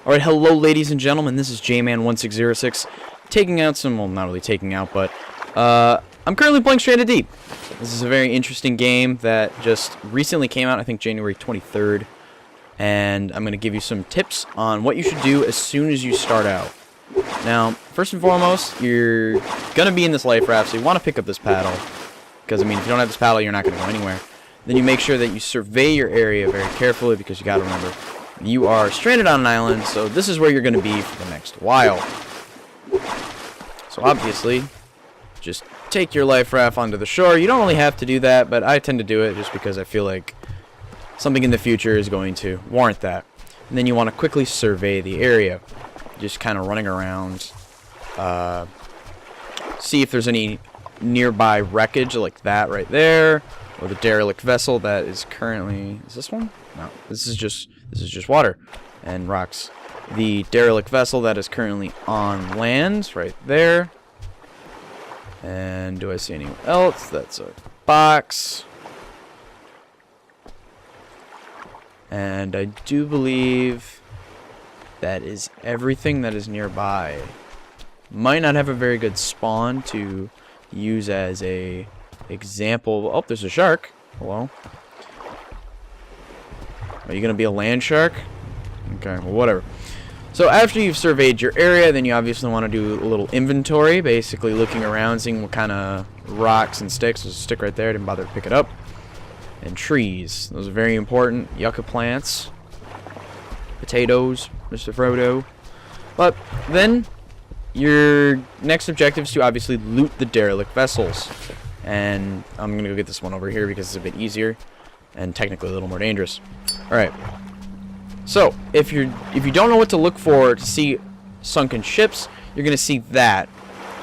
Alright, hello ladies and gentlemen, this is Jman1606, taking out some, well, not really taking out, but, I'm currently playing Stranded Deep. This is a very interesting game that just recently came out, I think January 23rd, and I'm going to give you some tips on what you should do as soon as you start out. Now, first and foremost, you're going to be in this life raft, so you want to pick up this paddle, because, I mean, if you don't have this paddle, you're not going to go anywhere. Then you make sure that you survey your area very carefully, because you got to remember, you are stranded on an island, so this is where you're going to be for the next while. So obviously, just take your life raft onto the shore. You don't really have to do that, but I tend to do it just because I feel like something in the future is going to warrant that. And then you want to quickly survey the area. Just kind of running around, see if there's any nearby wreckage like that right there, or the derelict vessel that is currently, is this one? No, this is just water and rocks. The derelict vessel that is currently on land right there. And do I see anyone else? That's a box. And I do believe that is everything that is nearby. Might not have a very good spawn to use as a example. Oh, there's a shark. Hello. Are you going to be a land shark? Okay, well, whatever. So after you've surveyed your area, then you obviously want to do a little inventory, basically looking around, seeing what kind of rocks and sticks. There's a stick right there, didn't bother to pick it up. And trees. Those are very important. Yucca plants. Potatoes, Mr. Frodo. But then your next objective is to obviously loot the derelict vessels. And I'm going to go get this one over here because it's a bit easier and technically a little more dangerous. Alright. So, if you don't know what to look for to see sunken ships, you're going to see that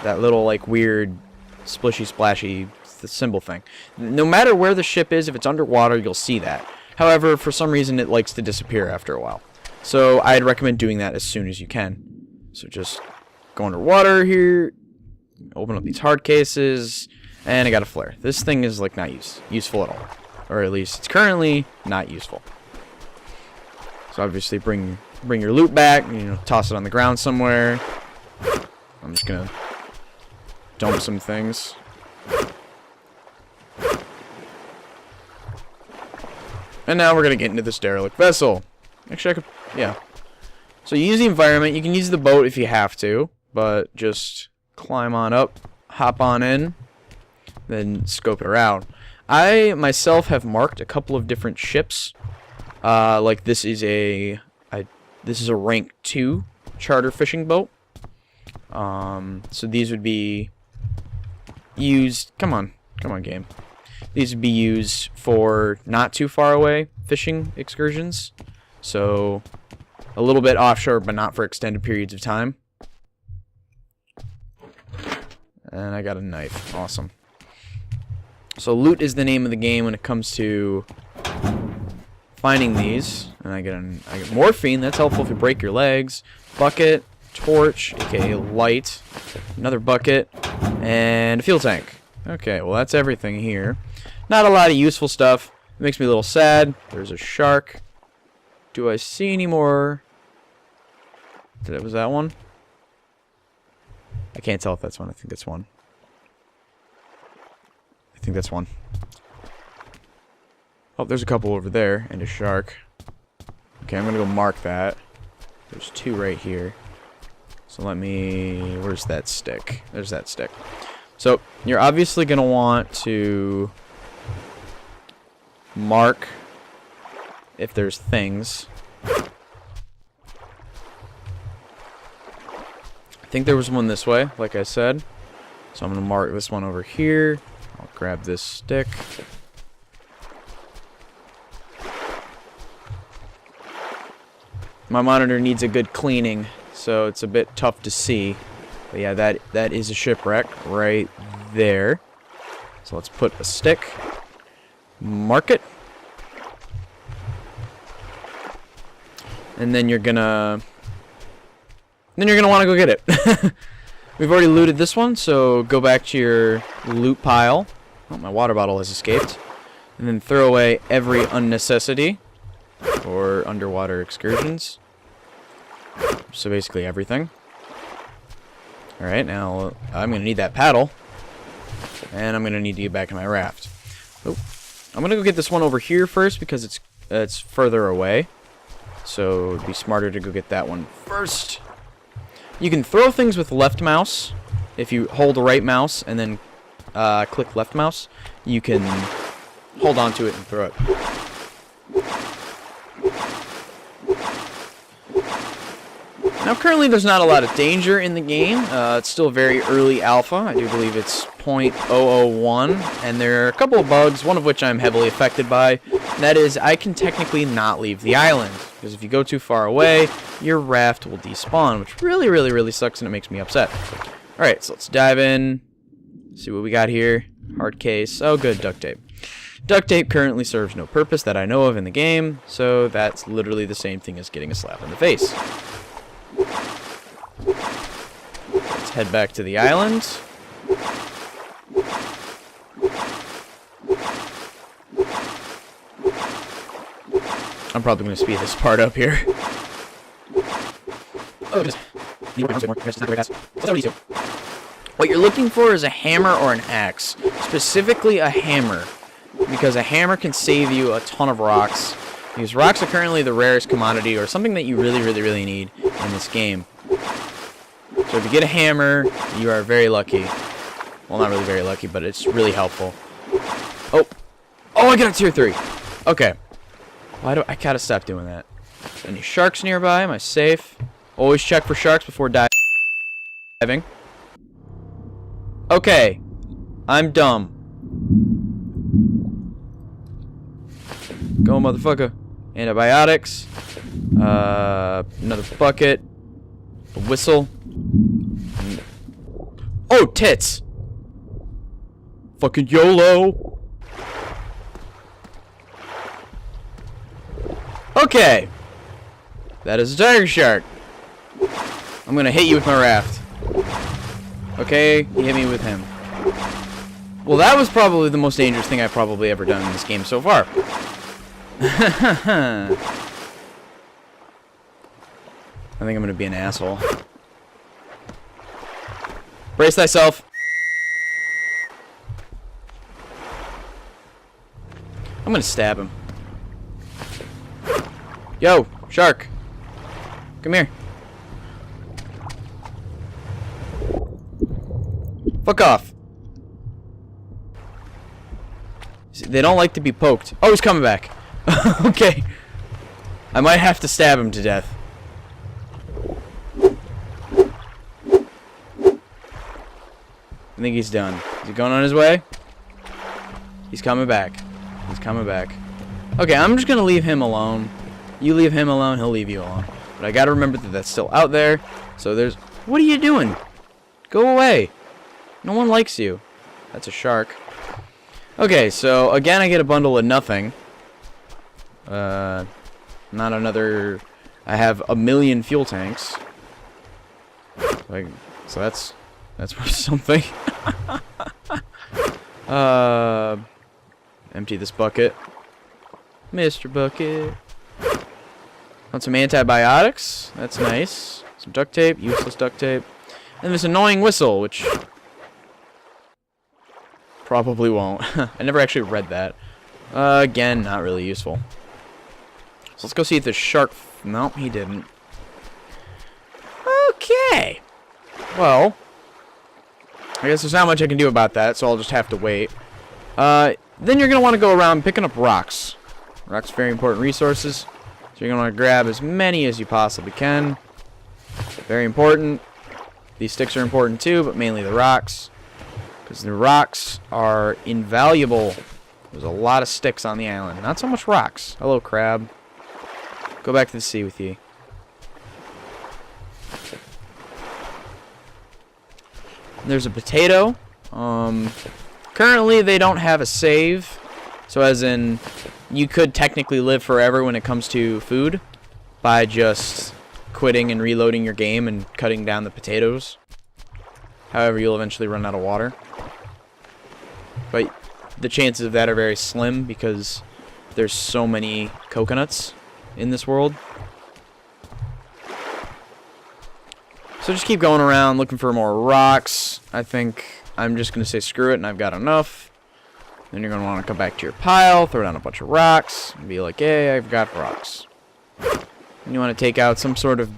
little like weird splishy splashy symbol thing. No matter where the ship is, if it's underwater, you'll see that. However, for some reason it likes to disappear after a while. So, I'd recommend doing that as soon as you can. So just go underwater here, open up these hard cases, and I got a flare. This thing is like not useful at all. Or at least it's currently not useful. So obviously bring your loot back, toss it on the ground somewhere. I'm just gonna dump some things. And now we're gonna get into this derelict vessel. Actually, I could, yeah. So you use the environment. You can use the boat if you have to, but just climb on up, hop on in, then scope it around. I myself have marked a couple of different ships. Like this is a rank 2 charter fishing boat. So these would be used. Come on, game. These would be used for not too far away fishing excursions. So a little bit offshore, but not for extended periods of time. And I got a knife. Awesome. So loot is the name of the game when it comes to finding these. And I get morphine. That's helpful if you break your legs. Bucket, torch, aka light, another bucket, and a fuel tank. Okay, well that's everything here. Not a lot of useful stuff. It makes me a little sad. There's a shark. Do I see any more? Was that one? I can't tell if that's one. I think that's one. I think that's one. Oh, there's a couple over there, and a shark. Okay, I'm gonna go mark that. There's 2 right here. So where's that stick? There's that stick. So, you're obviously gonna want to mark if there's things. I think there was one this way, like I said. So I'm gonna mark this one over here. I'll grab this stick. My monitor needs a good cleaning, so it's a bit tough to see. But yeah, that is a shipwreck right there. So let's put a stick. Mark it. And then you're gonna want to go get it. We've already looted this one, so go back to your loot pile. Oh, my water bottle has escaped. And then throw away every unnecessity for underwater excursions. So basically everything. Alright, now I'm going to need that paddle. And I'm going to need to get back in my raft. Oh, I'm going to go get this one over here first because it's further away. So it'd be smarter to go get that one first. You can throw things with left mouse. If you hold the right mouse and then click left mouse, you can hold on to it and throw it. Now currently there's not a lot of danger in the game. It's still very early alpha. I do believe it's 0.001, and there are a couple of bugs, one of which I'm heavily affected by. And that is, I can technically not leave the island, because if you go too far away, your raft will despawn, which really sucks, and it makes me upset. Alright, so let's dive in, see what we got here. Hard case. Oh good, duct tape. Duct tape currently serves no purpose that I know of in the game, so that's literally the same thing as getting a slap in the face. Let's head back to the island. I'm probably going to speed this part up here. Oh, just what you're looking for is a hammer or an axe. Specifically a hammer, because a hammer can save you a ton of rocks. Because rocks are currently the rarest commodity, or something that you really need in this game. So if you get a hammer, you are very lucky. Well, not really very lucky, but it's really helpful. Oh, I got a tier 3. Okay. Why do I gotta stop doing that? Any sharks nearby? Am I safe? Always check for sharks before diving. Okay. I'm dumb. Go, motherfucker. Antibiotics. Another bucket. A whistle. Oh, tits! Fucking YOLO! Okay. That is a tiger shark. I'm gonna hit you with my raft. Okay, he hit me with him. Well, that was probably the most dangerous thing I've probably ever done in this game so far. I think I'm gonna be an asshole. Brace thyself. I'm gonna stab him. Yo, shark. Come here. Fuck off. See, they don't like to be poked. Oh, he's coming back. Okay. I might have to stab him to death. I think he's done. Is he going on his way? He's coming back. He's coming back. Okay, I'm just gonna leave him alone. You leave him alone, he'll leave you alone. But I gotta remember that that's still out there. So there's... What are you doing? Go away. No one likes you. That's a shark. Okay, so again I get a bundle of nothing. Not another... I have a million fuel tanks. Like, so that's worth something. Empty this bucket. Mr. Bucket. Want some antibiotics? That's nice. Some duct tape, useless duct tape. And this annoying whistle, which probably won't. I never actually read that. Again, not really useful. So let's go see if the shark... Nope, he didn't. Okay. Well, I guess there's not much I can do about that, so I'll just have to wait. Then you're going to want to go around picking up rocks. Rocks are very important resources. So you're going to want to grab as many as you possibly can. Very important. These sticks are important too, but mainly the rocks. Because the rocks are invaluable. There's a lot of sticks on the island. Not so much rocks. Hello, crab. Go back to the sea with you. There's a potato. Currently, they don't have a save. So as in, you could technically live forever when it comes to food by just quitting and reloading your game and cutting down the potatoes. However, you'll eventually run out of water. But the chances of that are very slim because there's so many coconuts in this world. So just keep going around looking for more rocks. I think I'm just going to say screw it and I've got enough. Then you're going to want to come back to your pile, throw down a bunch of rocks, and be like, hey, I've got rocks. And you want to take out some sort of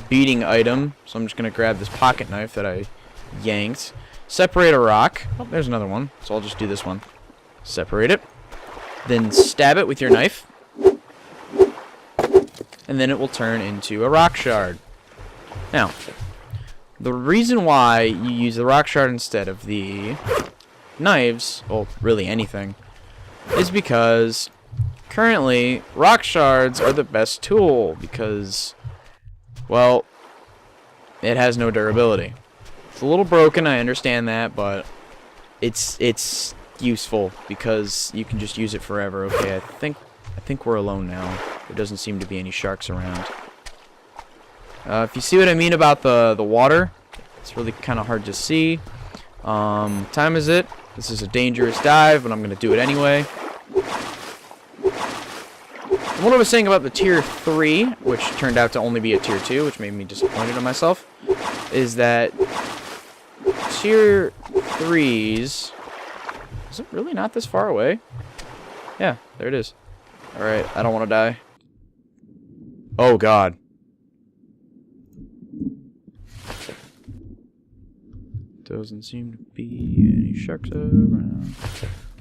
beating item. So I'm just going to grab this pocket knife that I yanked. Separate a rock. Oh, there's another one. So I'll just do this one. Separate it. Then stab it with your knife. And then it will turn into a rock shard. Now, the reason why you use the rock shard instead of the knives, well, really anything, is because currently rock shards are the best tool because, well, it has no durability. It's a little broken, I understand that, but it's useful because you can just use it forever. Okay, I think we're alone now. There doesn't seem to be any sharks around. If you see what I mean about the water, it's really kind of hard to see. Time is it? This is a dangerous dive, but I'm going to do it anyway. And what I was saying about the tier 3, which turned out to only be a tier 2, which made me disappointed in myself, is that tier 3s... Is it really not this far away? Yeah, there it is. Alright, I don't want to die. Oh, God. Doesn't seem to be any sharks around.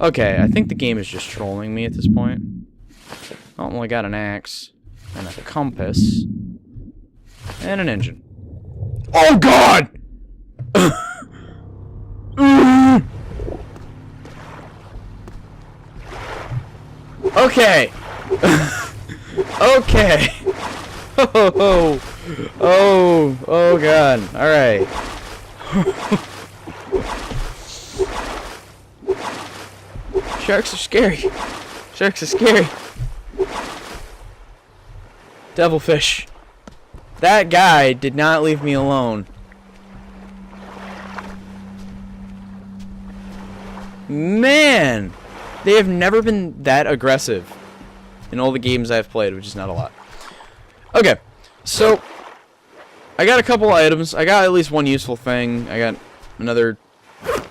Okay, I think the game is just trolling me at this point. Oh, well, I got an axe, and a compass, and an engine. Oh, God! Okay. Okay. Oh, God. All right. Sharks are scary. Sharks are scary. Devilfish. That guy did not leave me alone. Man, they have never been that aggressive in all the games I've played, which is not a lot. Okay, so I got a couple items. I got at least one useful thing. I got another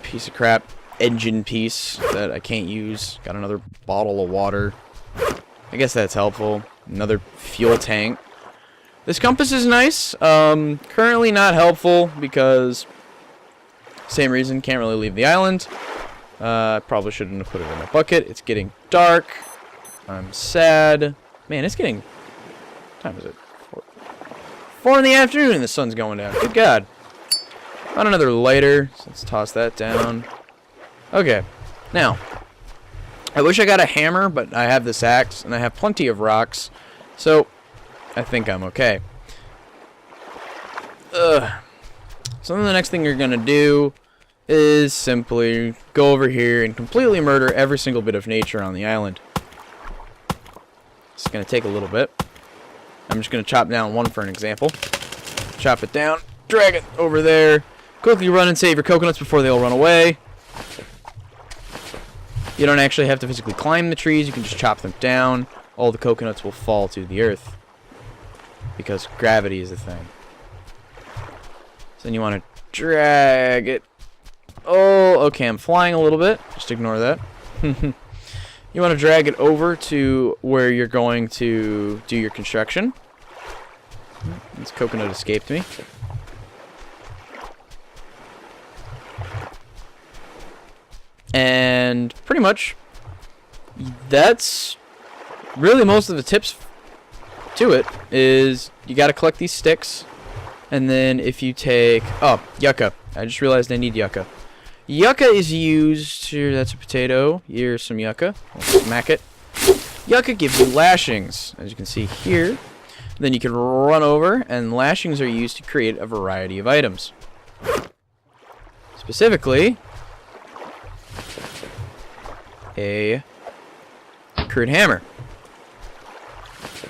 piece of crap engine piece that I can't use. Got another bottle of water. I guess that's helpful. Another fuel tank. This compass is nice. Currently not helpful because same reason, can't really leave the island. Probably shouldn't have put it in a bucket. It's getting dark. I'm sad. Man, it's getting... What time is it? 4 in the afternoon and the sun's going down. Good God. Found another lighter. So let's toss that down. Okay. Now, I wish I got a hammer, but I have this axe, and I have plenty of rocks. So, I think I'm okay. So then the next thing you're going to do is simply go over here and completely murder every single bit of nature on the island. It's going to take a little bit. I'm just going to chop down one for an example. Chop it down, drag it over there, quickly run and save your coconuts before they all run away. You don't actually have to physically climb the trees, you can just chop them down. All the coconuts will fall to the earth because gravity is a thing. So then you want to drag it. Oh, okay, I'm flying a little bit. Just ignore that. You want to drag it over to where you're going to do your construction. This coconut escaped me. And pretty much that's really most of the tips to it. Is you got to collect these sticks, and then if you take yucca. I just realized I need yucca. Yucca is used to, that's a potato. Here's some yucca. I'll smack it. Yucca gives you lashings, as you can see here. Then you can run over, and lashings are used to create a variety of items. Specifically, a crude hammer.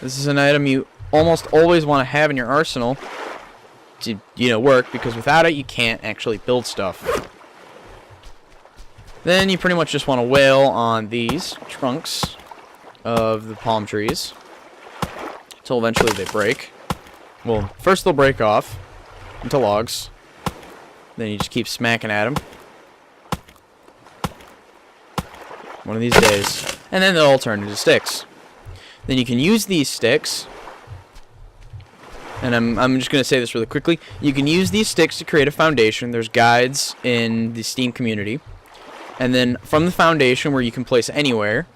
This is an item you almost always want to have in your arsenal to, work, because without it you can't actually build stuff. Then you pretty much just want to wail on these trunks of the palm trees until eventually they break. Well, first they'll break off, into logs. Then you just keep smacking at them. One of these days. And then they'll all turn into sticks. Then you can use these sticks. And I'm just going to say this really quickly. You can use these sticks to create a foundation. There's guides in the Steam community. And then from the foundation, where you can place anywhere,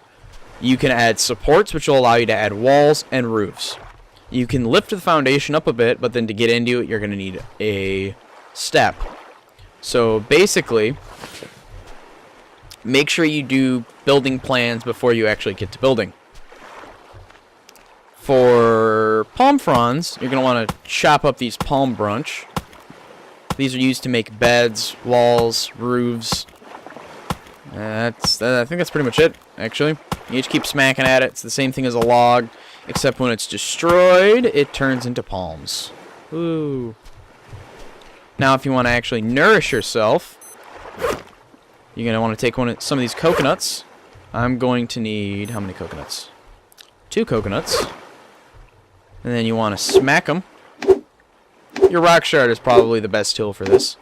you can add supports, which will allow you to add walls and roofs. You can lift the foundation up a bit, but then to get into it, you're going to need a step. So basically, make sure you do building plans before you actually get to building. For palm fronds, you're going to want to chop up these palm branch. These are used to make beds, walls, roofs. I think that's pretty much it, actually. You just keep smacking at it. It's the same thing as a log, except when it's destroyed, it turns into palms. Ooh. Now, if you want to actually nourish yourself, you're going to want to take some of these coconuts. I'm going to need, how many coconuts? 2 coconuts. And then you want to smack them. Your rock shard is probably the best tool for this.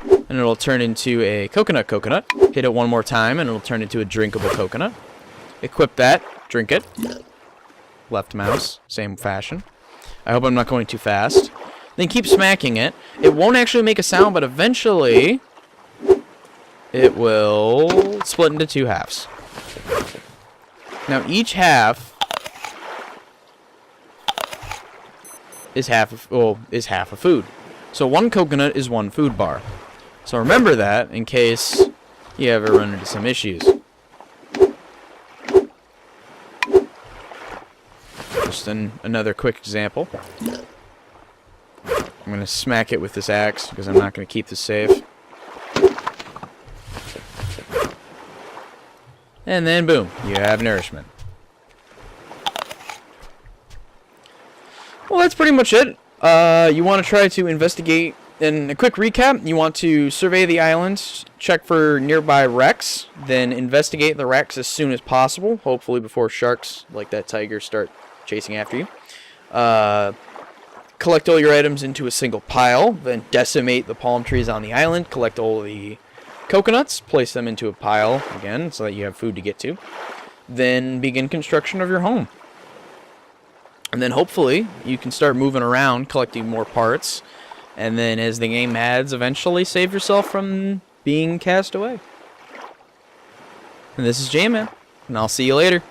And it'll turn into a coconut. Hit it one more time and it'll turn into a drinkable coconut. Equip that. Drink it. Left mouse. Same fashion. I hope I'm not going too fast. Then keep smacking it. It won't actually make a sound, but eventually it will split into 2 halves. Now each half is half a food. So 1 coconut is 1 food bar. So remember that in case you ever run into some issues. Just another quick example. I'm going to smack it with this axe because I'm not going to keep this safe. And then boom, you have nourishment. Well, that's pretty much it. You want to try to investigate. In a quick recap, you want to survey the island, check for nearby wrecks, then investigate the wrecks as soon as possible, hopefully before sharks like that tiger start chasing after you. Collect all your items into a single pile, then decimate the palm trees on the island, collect all the coconuts, place them into a pile again so that you have food to get to, then begin construction of your home. And then hopefully you can start moving around, collecting more parts. And then as the game adds, eventually save yourself from being cast away. And this is Jman, and I'll see you later.